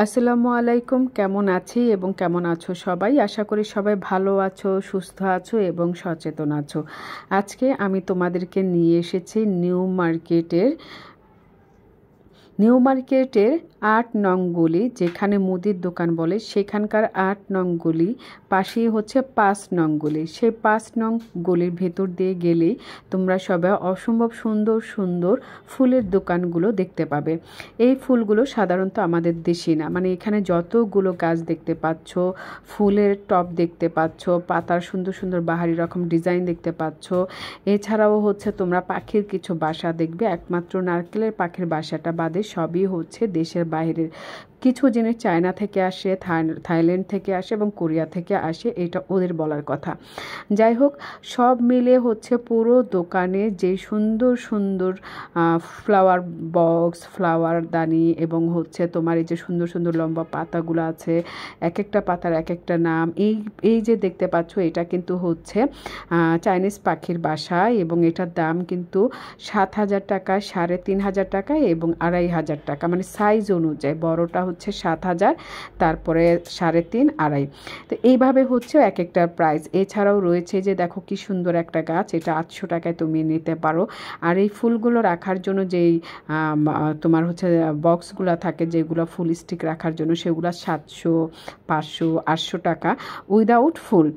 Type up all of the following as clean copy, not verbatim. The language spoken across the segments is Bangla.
আসসালামু আলাইকুম। কেমন আছি এবং কেমন আছো সবাই? আশা করি সবাই ভালো আছো, সুস্থ আছো এবং সচেতন আছো। আজকে আমি তোমাদেরকে নিয়ে এসেছি নিউ মার্কেটের ৮ নং গলি, যেখানে মুদির দোকান বলে সেখানকার ৮ নং গলি, পাশেই হচ্ছে ৫ নং গলি। সেই ৫ নং গলির ভেতর দিয়ে গেলেই তোমরা সবাই অসম্ভব সুন্দর সুন্দর ফুলের দোকানগুলো দেখতে পাবে। এই ফুলগুলো সাধারণত আমাদের দেশি না, মানে এখানে যতগুলো গাছ দেখতে পাচ্ছ, ফুলের টব দেখতে পাচ্ছ, পাতার সুন্দর সুন্দর বাহারি রকম ডিজাইন দেখতে পাচ্ছ। এছাড়াও হচ্ছে তোমরা পাখির কিছু বাসা দেখবে, একমাত্র নারকেলের পাখির বাসাটা বাদে সবই হচ্ছে দেশের বাইরের। কিছু জিনিস চায়না থেকে আসে, থাইল্যান্ড থেকে আসে এবং কোরিয়া থেকে আসে, এটা ওদের বলার কথা। যাই হোক, সব মিলে হচ্ছে পুরো দোকানে যে সুন্দর সুন্দর ফ্লাওয়ার বক্স, ফ্লাওয়ার দানি এবং হচ্ছে তোমার এই যে সুন্দর সুন্দর লম্বা পাতাগুলো আছে, এক একটা পাতার এক একটা নাম। এই যে দেখতে পাচ্ছ, এটা কিন্তু হচ্ছে চাইনিজ পাখির বাসা এবং এটার দাম কিন্তু ৭,০০০ টাকা, ৩,৫০০ টাকা এবং ২,৫০০ টাকা, মানে সাইজ অনুযায়ী। বড়টা হচ্ছে ৭,০০০, তারপরে ৩,৫০, ২,৫০। তো এইভাবে হচ্ছে এক একটা প্রাইস। এছাড়াও রয়েছে যে দেখো কি সুন্দর একটা গাছ, এটা ৮০০ টাকায় তুমি নিতে পারো। আর এই ফুলগুলো রাখার জন্য যেই তোমার হচ্ছে বক্সগুলো থাকে, যেগুলো ফুল স্টিক রাখার জন্য, সেগুলো ৭০০, ৫০০, ৮০০ টাকা উইদাউট ফুল।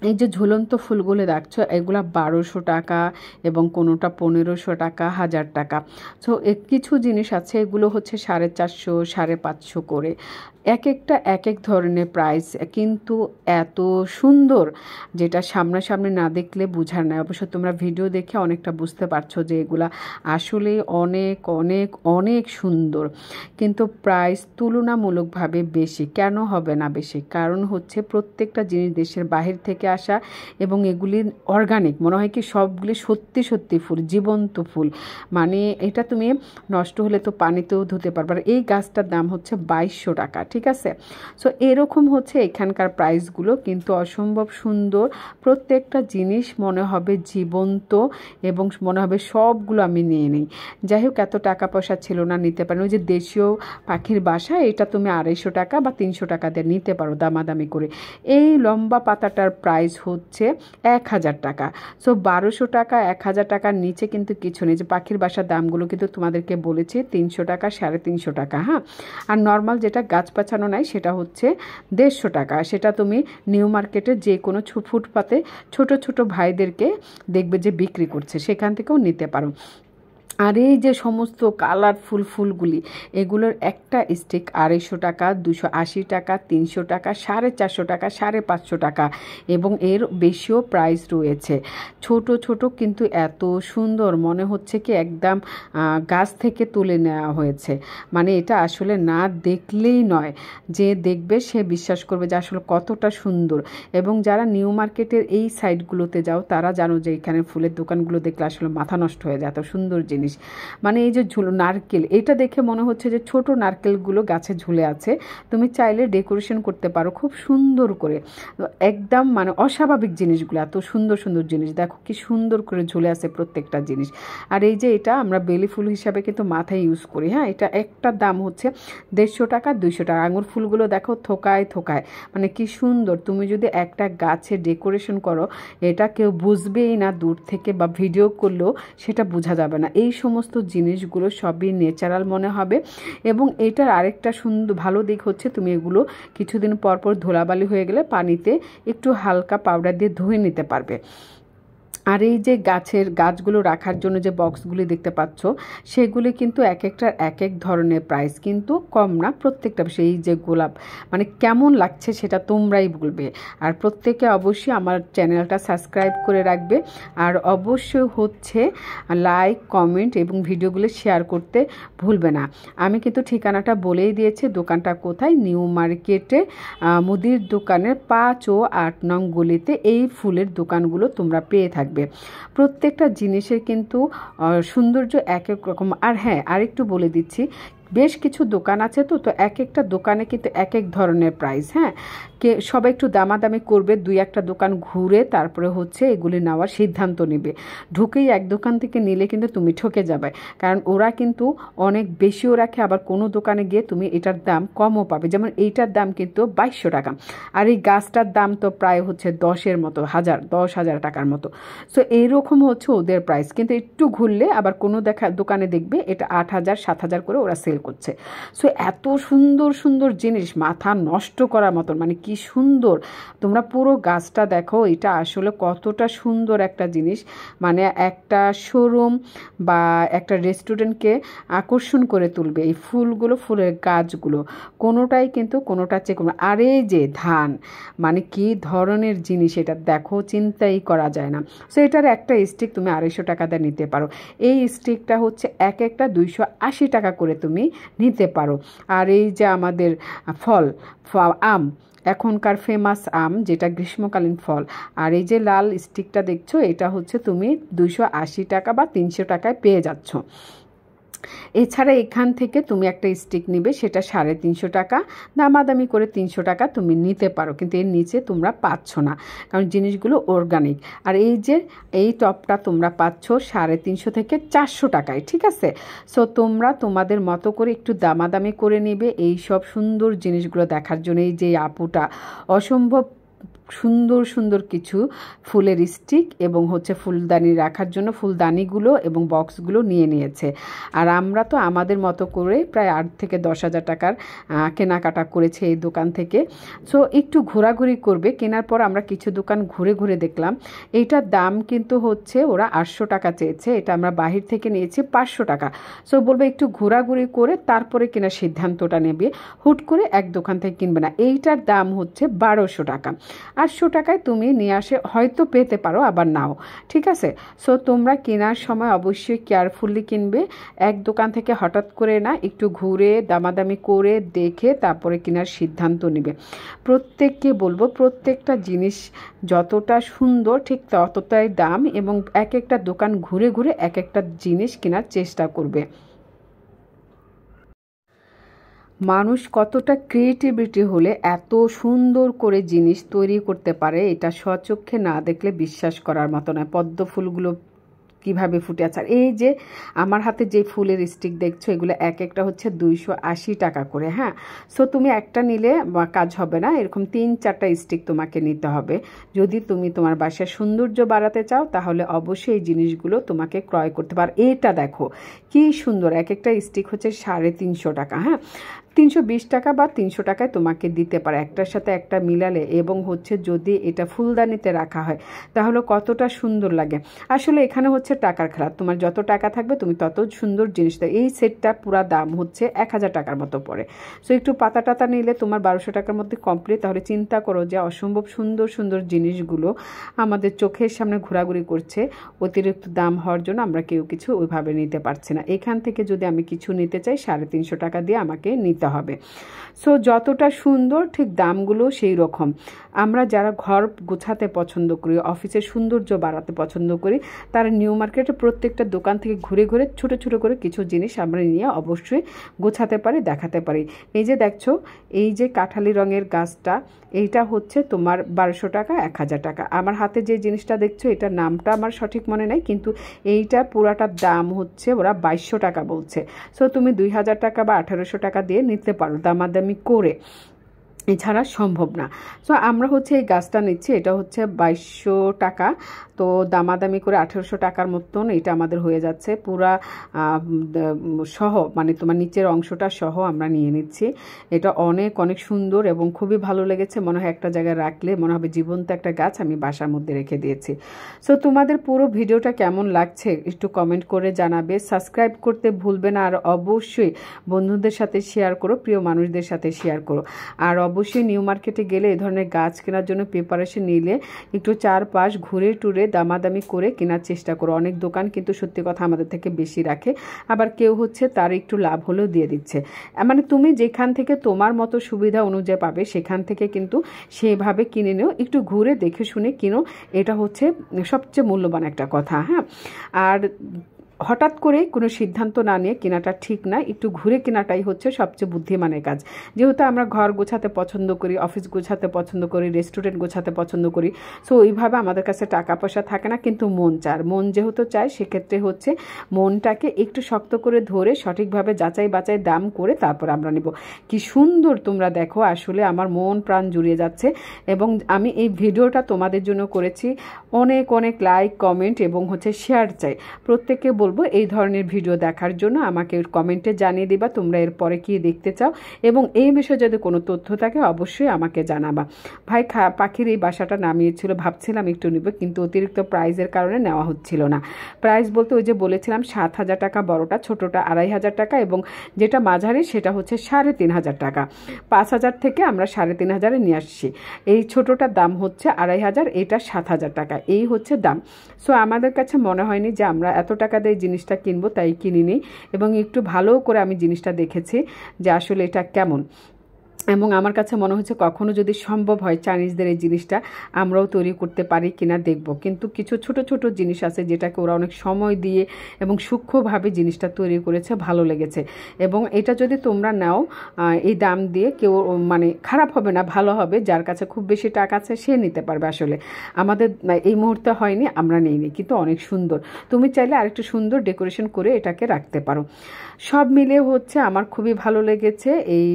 এই যে ঝুলন্ত ফুলগুলো দেখছো, এগুলো ১২০০ টাকা এবং কোনোটা ১৫০০ টাকা, ১,০০০ টাকা। সো কিছু জিনিস আছে এগুলো হচ্ছে ৪৫০, ৫৫০ করে। এক একটা এক এক ধরনের প্রাইস, কিন্তু এত সুন্দর যেটা সামনাসামনি না দেখলে বোঝার নাই। অবশ্য তোমরা ভিডিও দেখে অনেকটা বুঝতে পারছো যে এগুলা আসলে অনেক অনেক অনেক সুন্দর, কিন্তু প্রাইস তুলনামূলকভাবে বেশি। কেন হবে না বেশি? কারণ হচ্ছে প্রত্যেকটা জিনিস দেশের বাহির থেকে আসা এবং এগুলি অর্গানিক। মনে হয় কি সবগুলি সত্যি সত্যি ফুল, জীবন্ত ফুল। মানে এটা তুমি নষ্ট হলে তো পানিতেও ধুতে পারবে। আর এই গাছটার দাম হচ্ছে ২২০০ টাকা, ঠিক আছে? সো এরকম হচ্ছে এখানকার প্রাইসগুলো, কিন্তু অসম্ভব সুন্দর। প্রত্যেকটা জিনিস মনে হবে জীবন্ত এবং মনে হবে সবগুলো আমি নিয়ে নিই। যাই হোক, এত টাকা পয়সা ছিল না, নিতে পারেন। ওই যে দেশীয় পাখির বাসা, এটা তুমি ২৫০ টাকা বা ৩০০ টাকা দিয়ে নিতে পারো দামাদামি করে। এই লম্বা পাতাটার প্রাইস হচ্ছে ১,০০০ টাকা। সো ১২০০ টাকা, ১,০০০ টাকার নিচে কিন্তু কিছু নেই। যে পাখির বাসার দামগুলো কিন্তু তোমাদেরকে বলেছি ৩০০ টাকা, ৩৫০ টাকা, হ্যাঁ। আর নর্মাল যেটা গাছ পাচানো নাই সেটা হচ্ছে ১৫০ টাকা। সেটা তুমি নিউ মার্কেটের যে কোনো ফুটপাতে ছোট ছোট ভাইদেরকে দেখবে যে বিক্রি করছে, সেখান থেকেও নিতে পারো। আর এই যে সমস্ত কালারফুল ফুলগুলি, এগুলোর একটা স্টিক ২৫০ টাকা, ২৮০ টাকা, ৩০০ টাকা, ৪৫০ টাকা, ৫৫০ টাকা এবং এর বেশিও প্রাইস রয়েছে। ছোট ছোট কিন্তু এত সুন্দর, মনে হচ্ছে কি একদম গাছ থেকে তুলে নেওয়া হয়েছে। মানে এটা আসলে না দেখলেই নয়, যে দেখবে সে বিশ্বাস করবে যে আসলে কতটা সুন্দর। এবং যারা নিউ মার্কেটের এই সাইডগুলোতে যাও, তারা জানো যে এখানে ফুলের দোকানগুলো দেখলে আসলে মাথা নষ্ট হয়ে যায়, এত সুন্দর জিনিস। মানে এই যে নারকেল, এটা দেখে মনে হচ্ছে যে ছোট নারকেলগুলো গাছে ঝুলে আছে। তুমি চাইলে ডেকোরেশন করতে পারো খুব সুন্দর করে, একদম মানে অস্বাভাবিক জিনিসগুলো, এত সুন্দর সুন্দর জিনিস দেখো কি সুন্দর করে ঝুলে আছে প্রত্যেকটা জিনিস। আর এই যে এটা আমরা বেলি ফুল হিসাবে কিন্তু মাথায় ইউজ করি, হ্যাঁ। এটা একটা দাম হচ্ছে ১৫০ টাকা, ২০০ টাকা। আঙুর ফুলগুলো দেখো থোকায় থোকায়, মানে কি সুন্দর। তুমি যদি একটা গাছে ডেকোরেশন করো, এটা কেউ বুঝবেই না দূর থেকে, বা ভিডিও করলেও সেটা বোঝা যাবে না। এই সমস্ত জিনিসগুলো সবই ন্যাচারাল মনে হবে। এবং এটার আরেকটা সুন্দর ভালো দিক হচ্ছে, তুমি এগুলো কিছুদিন পর পর ধুলাবালি হয়ে গেলে পানিতে একটু হালকা পাউডার দিয়ে ধুয়ে নিতে পারবে। আর এই যে গাছগুলো রাখার জন্য যে বক্সগুলি দেখতে পাচ্ছ, সেগুলি কিন্তু এক একটার এক এক ধরনের প্রাইস, কিন্তু কম না প্রত্যেকটা। সেই যে গোলাপ, মানে কেমন লাগছে সেটা তোমরাই বলবে। আর প্রত্যেকে অবশ্যই আমার চ্যানেলটা সাবস্ক্রাইব করে রাখবে। আর অবশ্যই হচ্ছে লাইক, কমেন্ট এবং ভিডিওগুলো শেয়ার করতে ভুলবে না। আমি কিন্তু ঠিকানাটা বলেই দিয়েছি, দোকানটা কোথায়। নিউ মার্কেটে মুদির দোকানের ৫ ও ৮ নং গলিতে এই ফুলের দোকানগুলো তোমরা পেয়ে থাকবে। প্রত্যেকটা জিনিসের কিন্তু সৌন্দর্য এক এক রকম। আর হ্যাঁ, আরেকটু বলে দিচ্ছি, বেশ কিছু দোকান আছে, তো এক একটা দোকানে কিন্তু এক এক ধরনের প্রাইস। হ্যাঁ, সবাই একটু দামাদামি করবে, দুই একটা দোকান ঘুরে তারপরে হচ্ছে এগুলি নেওয়ার সিদ্ধান্ত নেবে। ঢুকেই এক দোকান থেকে নিলে কিন্তু তুমি ঠকে যাবে, কারণ ওরা কিন্তু অনেক বেশিও রাখে, আবার কোনো দোকানে গিয়ে তুমি এটার দাম কমও পাবে। যেমন এইটার দাম কিন্তু 2200 টাকা, আর এই গাছটার দাম তো প্রায় হচ্ছে 10,000 টাকার মতো। সো এইরকম হচ্ছে ওদের প্রাইস, কিন্তু একটু ঘুরলে আবার কোনো দোকানে দেখবে এটা 8,000 7,000 করে ওরা সেল করছে। সো এত সুন্দর সুন্দর জিনিস, মাথা নষ্ট করার মতন, মানে কি সুন্দর। তোমরা পুরো গাছটা দেখো, এটা আসলে কতটা সুন্দর একটা জিনিস, মানে একটা শোরুম বা একটা রেস্টুরেন্টকে আকর্ষণ করে তুলবে এই ফুলগুলো, ফুলের গাছগুলো কোনোটাই কিন্তু কোনোটা চেয়ে কোনো। আর এই যে ধান, মানে কি ধরনের জিনিস এটা দেখো, চিন্তাই করা যায় না। সো এটার একটা স্টিক তুমি 250 টাকা দিয়ে নিতে পারো। এই স্টিকটা হচ্ছে এক একটা 280 টাকা করে তুমি নিতে পারো। আর এই যে আমাদের ফল, আম, এখনকার ফেমাস আম যেটা গ্রীষ্মকালীন ফল, আর এই যে লাল স্টিকটা দেখছো, এটা হচ্ছে তুমি 280 টাকা বা 300 টাকায় পেয়ে যাচ্ছ। এছাড়া এখান থেকে তুমি একটা স্টিক নিবে, সেটা 350 টাকা, দামাদামি করে 300 টাকা তুমি নিতে পারো, কিন্তু এর নিচে তোমরা পাচ্ছ না, কারণ জিনিসগুলো অর্গানিক। আর এই যে এই টপটা তোমরা পাচ্ছ 350 থেকে 400 টাকায়, ঠিক আছে। সো তোমরা তোমাদের মতো করে একটু দামাদামি করে নেবে এই সব সুন্দর জিনিসগুলো দেখার জন্য। এই যে আপুটা অসম্ভব সুন্দর সুন্দর কিছু ফুলের স্টিক এবং হচ্ছে ফুলদানি রাখার জন্য ফুলদানিগুলো এবং বক্সগুলো নিয়ে নিয়েছে। আর আমরা তো আমাদের মতো করে প্রায় 8 থেকে 10,000 টাকার কেনাকাটা করেছে এই দোকান থেকে। সো একটু ঘোরাঘুরি করবে। কেনার পর আমরা কিছু দোকান ঘুরে ঘুরে দেখলাম, এইটার দাম কিন্তু হচ্ছে ওরা 800 টাকা চেয়েছে, এটা আমরা বাহির থেকে নিয়েছি 500 টাকা। সো বলবে একটু ঘোরাঘুরি করে তারপরে কেনার সিদ্ধান্তটা নেবে, হুট করে এক দোকান থেকে কিনবে না। এইটার দাম হচ্ছে 1200 টাকা। 800 টাকায় তুমি নিয়ে আসে হয়তো পেতে পারো, আবার নাও, ঠিক আছে। সো তোমরা কেনার সময় অবশ্যই কেয়ারফুলি কিনবে, এক দোকান থেকে হঠাৎ করে না, একটু ঘুরে দামাদামি করে দেখে তারপরে কেনার সিদ্ধান্ত নেবে। প্রত্যেককে বলবো, প্রত্যেকটা জিনিস যতটা সুন্দর ঠিক ততটাই দাম, এবং এক একটা দোকান ঘুরে ঘুরে এক একটা জিনিস কেনার চেষ্টা করবে। মানুষ কতটা ক্রিয়েটিভিটি হলে এত সুন্দর করে জিনিস তৈরি করতে পারে, এটা স্বচক্ষে না দেখলে বিশ্বাস করার মতো নয়। পদ্ম ফুলগুলো কিভাবে ফুটে আছে। আর এই যে আমার হাতে যে ফুলের স্টিক দেখছো, এগুলো এক একটা হচ্ছে 280 টাকা করে। হ্যাঁ, সো তুমি একটা নিলে কাজ হবে না, এরকম 3-4টা স্টিক তোমাকে নিতে হবে। যদি তুমি তোমার বাসার সৌন্দর্য বাড়াতে চাও তাহলে অবশ্যই এই জিনিসগুলো তোমাকে ক্রয় করতে পারো। এটা দেখো কি সুন্দর, এক একটা স্টিক হচ্ছে 350 টাকা। হ্যাঁ, 320 টাকা বা 300 টাকায় তোমাকে দিতে পারে একটার সাথে একটা মিলালে। এবং হচ্ছে যদি এটা ফুলদানিতে রাখা হয় তাহলে কতটা সুন্দর লাগে। আসলে এখানে হচ্ছে টাকার খেলা, তোমার যত টাকা থাকবে তুমি তত সুন্দর জিনিস দেয়। এই সেটটা পুরা দাম হচ্ছে 1000 টাকার মতো পড়ে। সো একটু পাতা টাতা নিলে তোমার 1200 টাকার মধ্যে কমপ্লিট। তাহলে চিন্তা করো যে অসম্ভব সুন্দর সুন্দর জিনিসগুলো আমাদের চোখের সামনে ঘোরাঘুরি করছে। অতিরিক্ত দাম হওয়ার জন্য আমরা কেউ কিছু ওইভাবে নিতে পারছি না। এখান থেকে যদি আমি কিছু নিতে চাই 350 টাকা দিয়ে আমাকে নিতে হবে। সো যতটা সুন্দর ঠিক দামগুলো সেই রকম। আমরা যারা ঘর গোছাতে পছন্দ করি, অফিসের সৌন্দর্য বাড়াতে পছন্দ করি, তারা নিউ মার্কেটে প্রত্যেকটা দোকান থেকে ঘুরে ঘুরে ছোট ছোট করে কিছু জিনিস আমরা নিয়ে অবশ্যই গোছাতে পারি, দেখাতে পারি। এই যে দেখছো, এই যে কাঠালি রঙের গাছটা, এইটা হচ্ছে তোমার 1200 টাকা 1000 টাকা। আমার হাতে যে জিনিসটা দেখছো এটার নামটা আমার সঠিক মনে নেই, কিন্তু এইটা পুরাটার দাম হচ্ছে ওরা 2200 টাকা বলছে। সো তুমি 2000 টাকা বা 1800 টাকা দিয়ে নিতে পারো দামাদামি করে, এছাড়া সম্ভব না। সো আমরা হচ্ছে এই গাছটা নিচ্ছি, এটা হচ্ছে 2200 টাকা। তো দামাদামি করে 1800 টাকার মতন এটা আমাদের হয়ে যাচ্ছে পুরা সহ, মানে তোমার নিচের অংশটা সহ আমরা নিয়ে নিচ্ছি। এটা অনেক অনেক সুন্দর এবং খুবই ভালো লেগেছে। মনে হয় একটা জায়গায় রাখলে মনে হবে জীবন্ত একটা গাছ আমি বাসার মধ্যে রেখে দিয়েছি। সো তোমাদের পুরো ভিডিওটা কেমন লাগছে একটু কমেন্ট করে জানাবে। সাবস্ক্রাইব করতে ভুলবে না, আর অবশ্যই বন্ধুদের সাথে শেয়ার করো, প্রিয় মানুষদের সাথে শেয়ার করো। আর অবশ্যই নিউ মার্কেটে গেলে এই ধরনের গাছ কেনার জন্য প্রিপারেশন নিলে একটু চারপাশ ঘুরে টুরে দামাদামি করে কেনার চেষ্টা করো। অনেক দোকান কিন্তু সত্যি কথা আমাদের থেকে বেশি রাখে, আবার কেউ হচ্ছে তার একটু লাভ হলেও দিয়ে দিচ্ছে। মানে তুমি যেখান থেকে তোমার মতো সুবিধা অনুযায়ী পাবে সেখান থেকে কিন্তু সেভাবে কিনে নিও, একটু ঘুরে দেখে শুনে কিনো, এটা হচ্ছে সবচেয়ে মূল্যবান একটা কথা। হ্যাঁ, আর হঠাৎ করে কোনো সিদ্ধান্ত না নিয়ে কেনাটা ঠিক না, একটু ঘুরে কেনাটাই হচ্ছে সবচেয়ে বুদ্ধিমানের কাজ। যেহেতু আমরা ঘর গোছাতে পছন্দ করি, অফিস গোছাতে পছন্দ করি, রেস্টুরেন্ট গোছাতে পছন্দ করি, সো ওইভাবে আমাদের কাছে টাকা পয়সা থাকে না, কিন্তু মন চায়। মন যেহেতু চায় সেক্ষেত্রে হচ্ছে মনটাকে একটু শক্ত করে ধরে সঠিকভাবে যাচাই বাছাই দাম করে তারপর আমরা নেব। কি সুন্দর তোমরা দেখো, আসলে আমার মন প্রাণ জুড়িয়ে যাচ্ছে। এবং আমি এই ভিডিওটা তোমাদের জন্য করেছি, অনেক অনেক লাইক কমেন্ট এবং হচ্ছে শেয়ার চাই। প্রত্যেককে বলবো এই ধরনের ভিডিও দেখার জন্য আমাকে কমেন্টে জানিয়ে দিবা তোমরা এরপরে কি দেখতে চাও, এবং এই বিষয়ে যদি কোনো তথ্য থাকে অবশ্যই আমাকে জানাবা। ভাই পাখির এই বাসাটা নামিয়েছিল, ভাবছিলাম একটু নিব, কিন্তু অতিরিক্ত প্রাইসের কারণে নেওয়া হচ্ছিল না। প্রাইস বলতে ওই যে বলেছিলাম 7,000 টাকা বড়টা, ছোটোটা 2,500 টাকা, এবং যেটা মাঝারি সেটা হচ্ছে 3,500 টাকা। 5,000 থেকে আমরা 3,500 নিয়ে আসছি। এই ছোটোটার দাম হচ্ছে 2,500, এটা 7,000 টাকা, এই হচ্ছে দাম। সো আমাদের কাছে মনে হয়নি যে আমরা এত টাকা দিয়ে জিনিসটা কিনবো, তাই কিনিনি। এবং একটু ভালো করে আমি জিনিসটা দেখেছি যে আসলে এটা কেমন, এবং আমার কাছে মনে হচ্ছে কখনো যদি সম্ভব হয় চাইনিজদের এই জিনিসটা আমরাও তৈরি করতে পারি কিনা দেখব। কিন্তু কিছু ছোট ছোট জিনিস আছে যেটাকে ওরা অনেক সময় দিয়ে এবং সূক্ষ্মভাবে জিনিসটা তৈরি করেছে, ভালো লেগেছে। এবং এটা যদি তোমরা নাও এই দাম দিয়ে, কেউ মানে খারাপ হবে না, ভালো হবে। যার কাছে খুব বেশি টাকা আছে সে নিতে পারবে। আসলে আমাদের এই মুহূর্তে হয়নি, আমরা নেইনি, কিন্তু অনেক সুন্দর। তুমি চাইলে আরেকটু সুন্দর ডেকোরেশন করে এটাকে রাখতে পারো। সব মিলে হচ্ছে আমার খুবই ভালো লেগেছে এই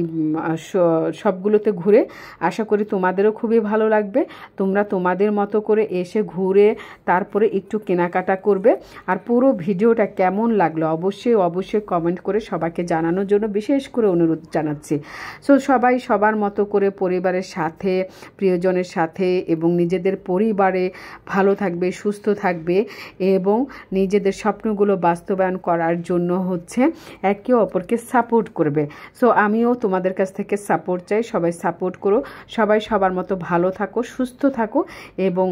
সবগুলোতে ঘুরে। আশা করি তোমাদেরও খুবই ভালো লাগবে। তোমরা তোমাদের মতো করে এসে ঘুরে তারপরে একটু কেনাকাটা করবে। আর পুরো ভিডিওটা কেমন লাগলো অবশ্যই অবশ্যই কমেন্ট করে সবাইকে জানানোর জন্য বিশেষ করে অনুরোধ জানাচ্ছি। সো সবাই সবার মতো করে পরিবারের সাথে, প্রিয়জনের সাথে এবং নিজেদের পরিবারে ভালো থাকবে, সুস্থ থাকবে এবং নিজেদের স্বপ্নগুলো বাস্তবায়ন করার জন্য হচ্ছে একে অপরকে সাপোর্ট করবে। সো আমিও তোমাদের কাছ থেকে সাপোর্ট চাই। সবাই সাপোর্ট করো, সবাই সবার মতো ভালো থাকো, সুস্থ থাকো, এবং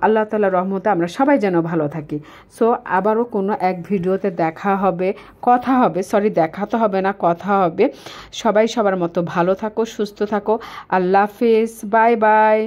আল্লাহ তাআলার রহমতে আমরা সবাই যেন ভালো থাকি। সো আবারও কোনো এক ভিডিওতে দেখা হবে, কথা হবে, দেখা তো হবে না, কথা হবে। সবাই সবার মতো ভালো থাকো, সুস্থ থাকো। আল্লাহ হাফেজ, বাই বাই।